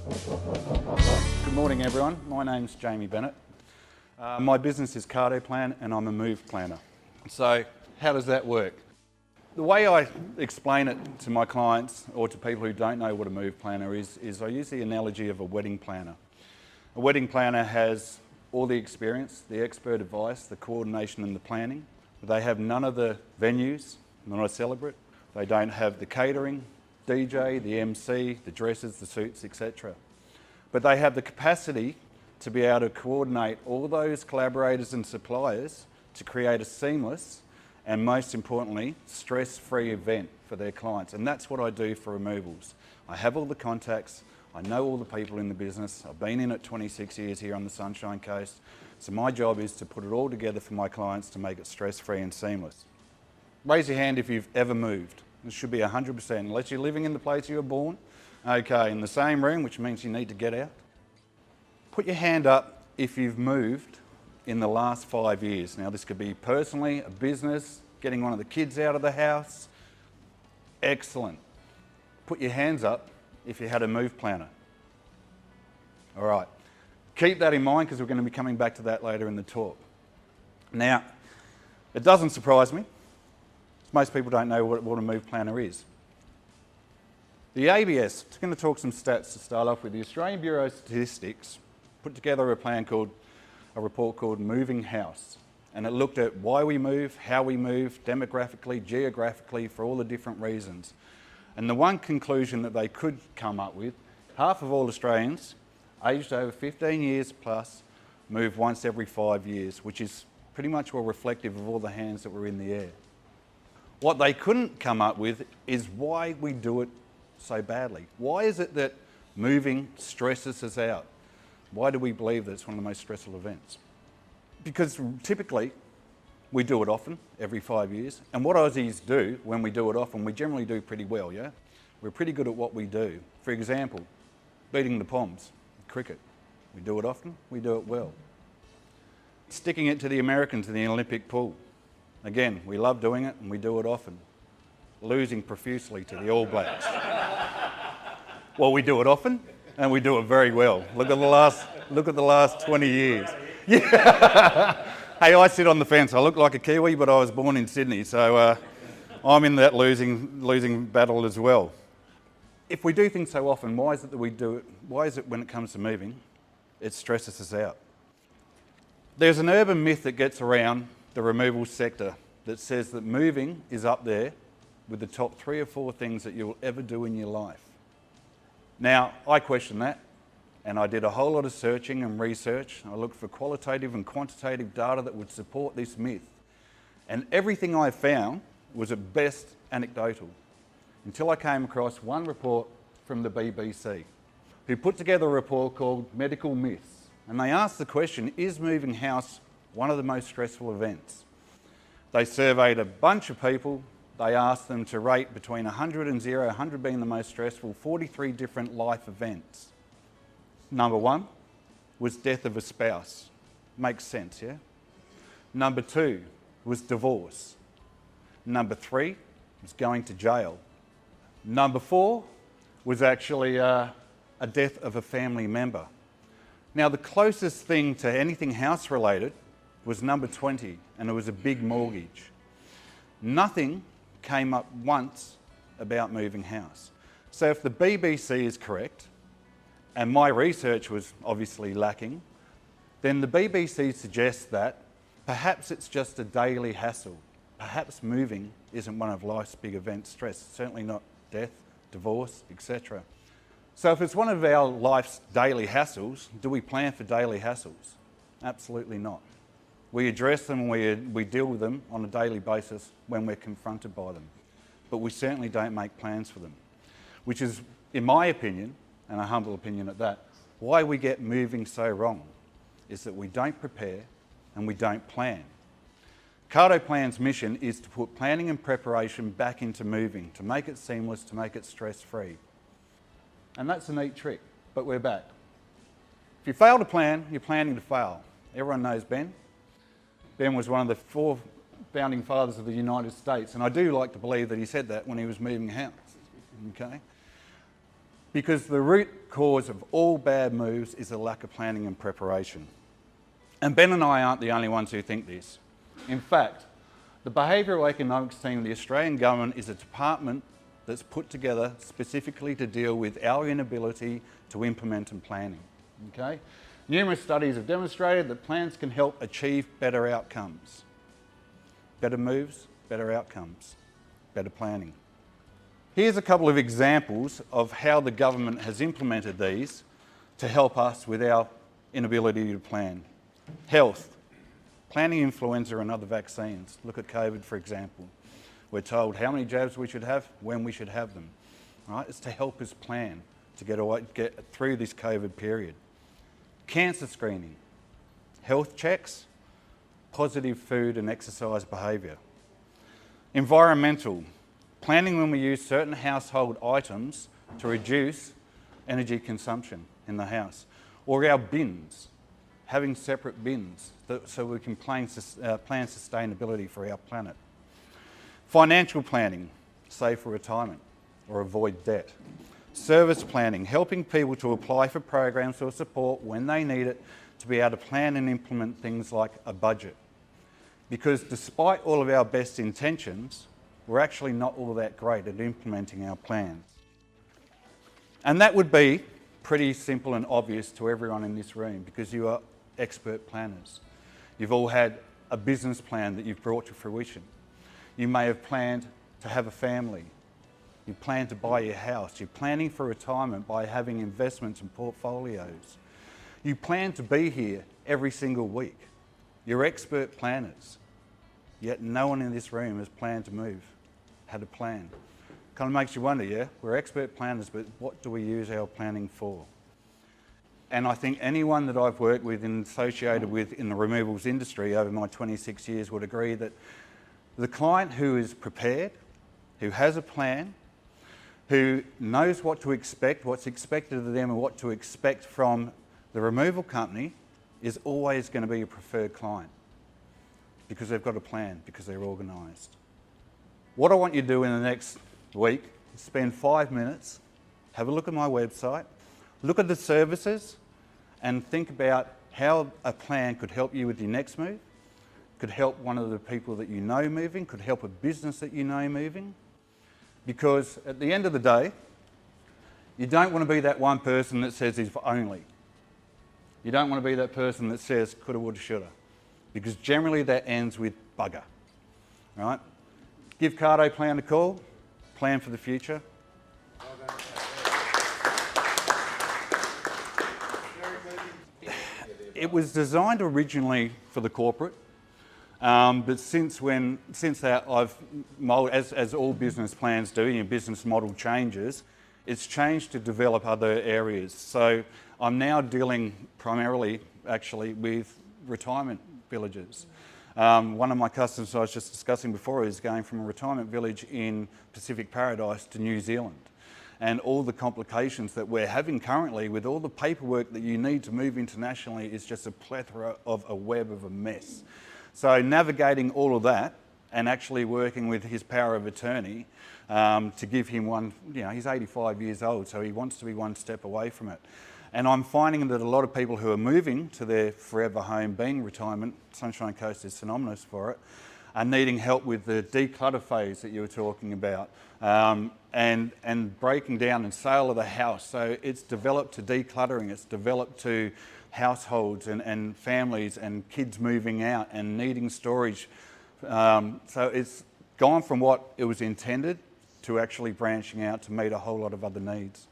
Good morning everyone, my name's Jamie Bennett. My business is Cartoplan and I'm a move planner. So how does that work? The way I explain it to my clients or to people who don't know what a move planner is I use the analogy of a wedding planner. A wedding planner has all the experience, the expert advice, the coordination and the planning. They have none of the venues, they're not a celebrant. They don't have the catering, DJ, the MC, the dresses, the suits, etc. But they have the capacity to be able to coordinate all those collaborators and suppliers to create a seamless and most importantly, stress-free event for their clients. And that's what I do for removals. I have all the contacts, I know all the people in the business, I've been in it 26 years here on the Sunshine Coast. So my job is to put it all together for my clients to make it stress-free and seamless. Raise your hand if you've ever moved. It should be 100%, unless you're living in the place you were born. Okay, in the same room, which means you need to get out. Put your hand up if you've moved in the last 5 years. Now this could be personally, a business, getting one of the kids out of the house. Excellent. Put your hands up if you had a move planner. All right, keep that in mind because we're going to be coming back to that later in the talk. Now, it doesn't surprise me. Most people don't know what a move planner is. The ABS, I'm going to talk some stats to start off with. The Australian Bureau of Statistics put together a report called Moving House. And it looked at why we move, how we move, demographically, geographically, for all the different reasons. And the one conclusion that they could come up with, half of all Australians aged over 15 years plus move once every 5 years, which is pretty much well reflective of all the hands that were in the air. What they couldn't come up with is why we do it so badly. Why is it that moving stresses us out? Why do we believe that it's one of the most stressful events? Because typically we do it often, every 5 years, and what Aussies do when we do it often, we generally do pretty well, yeah? We're pretty good at what we do. For example, beating the Poms, cricket. We do it often, we do it well. Sticking it to the Americans in the Olympic pool. Again, we love doing it and we do it often. Losing profusely to the All Blacks. Well, we do it often and we do it very well. Look at the last 20 years. Yeah. Hey, I sit on the fence. I look like a Kiwi, but I was born in Sydney, so I'm in that losing battle as well. If we do things so often, why is it that we do it? Why is it when it comes to moving, it stresses us out? There's an urban myth that gets around the removal sector that says that moving is up there with the top 3 or 4 things that you'll ever do in your life. Now, I question that, and I did a whole lot of searching and research. I looked for qualitative and quantitative data that would support this myth. And everything I found was at best anecdotal, until I came across one report from the BBC, who put together a report called Medical Myths. And they asked the question, is moving house one of the most stressful events? They surveyed a bunch of people. They asked them to rate between 100 and 0, 100 being the most stressful, 43 different life events. Number 1 was death of a spouse. Makes sense, yeah? Number 2 was divorce. Number 3 was going to jail. Number 4 was actually a death of a family member. Now, the closest thing to anything house related was number 20, and it was a big mortgage. Nothing came up once about moving house. So if the BBC is correct, and my research was obviously lacking, then the BBC suggests that perhaps it's just a daily hassle. Perhaps moving isn't one of life's big events, stress, certainly not death, divorce, etc. So if it's one of our life's daily hassles, do we plan for daily hassles? Absolutely not. We address them, we deal with them on a daily basis when we're confronted by them. But we certainly don't make plans for them, which is, in my opinion, and a humble opinion at that, why we get moving so wrong, is that we don't prepare and we don't plan. Cartoplan's mission is to put planning and preparation back into moving, to make it seamless, to make it stress-free. And that's a neat trick, but we're back. If you fail to plan, you're planning to fail. Everyone knows Ben. Ben was one of the 4 founding fathers of the United States, and I do like to believe that he said that when he was moving house, okay? Because the root cause of all bad moves is a lack of planning and preparation. And Ben and I aren't the only ones who think this. In fact, the Behavioural Economics team of the Australian Government is a department that's put together specifically to deal with our inability to implement and planning. Okay? Numerous studies have demonstrated that plans can help achieve better outcomes. Better moves, better outcomes, better planning. Here's a couple of examples of how the government has implemented these to help us with our inability to plan. Health, planning influenza and other vaccines. Look at COVID, for example. We're told how many jabs we should have, when we should have them. Right? It's to help us plan to get through this COVID period. Cancer screening, health checks, positive food and exercise behaviour. Environmental, planning when we use certain household items to reduce energy consumption in the house. Or our bins, having separate bins so we can plan sustainability for our planet. Financial planning, save for retirement or avoid debt. Service planning, helping people to apply for programs or support when they need it to be able to plan and implement things like a budget. Because despite all of our best intentions, we're actually not all that great at implementing our plans. And that would be pretty simple and obvious to everyone in this room because you are expert planners. You've all had a business plan that you've brought to fruition. You may have planned to have a family. You plan to buy your house. You're planning for retirement by having investments and portfolios. You plan to be here every single week. You're expert planners. Yet no one in this room has planned to move, had a plan. Kind of makes you wonder, yeah? We're expert planners, but what do we use our planning for? And I think anyone that I've worked with and associated with in the removals industry over my 26 years would agree that the client who is prepared, who has a plan, who knows what to expect, what's expected of them and what to expect from the removal company is always going to be a preferred client because they've got a plan, because they're organised. What I want you to do in the next week is spend 5 minutes, have a look at my website, look at the services and think about how a plan could help you with your next move, could help one of the people that you know moving, could help a business that you know moving. Because at the end of the day, you don't want to be that one person that says if only. You don't want to be that person that says coulda, woulda, shoulda. Because generally that ends with bugger. Right? Give Cartoplan a call, plan for the future. It was designed originally for the corporate. But since that, as all business plans do, your business model changes, it's changed to develop other areas. So I'm now dealing primarily, actually, with retirement villages. One of my customers I was just discussing before is going from a retirement village in Pacific Paradise to New Zealand. And all the complications that we're having currently with all the paperwork that you need to move internationally is just a plethora of a web of a mess. So navigating all of that and actually working with his power of attorney to give him one, he's 85 years old, so he wants to be one step away from it. And I'm finding that a lot of people who are moving to their forever home, being retirement, Sunshine Coast is synonymous for it, are needing help with the declutter phase that you were talking about and breaking down and sale of the house. So it's developed to decluttering, it's developed to households and families and kids moving out and needing storage. So it's gone from what it was intended to actually branching out to meet a whole lot of other needs.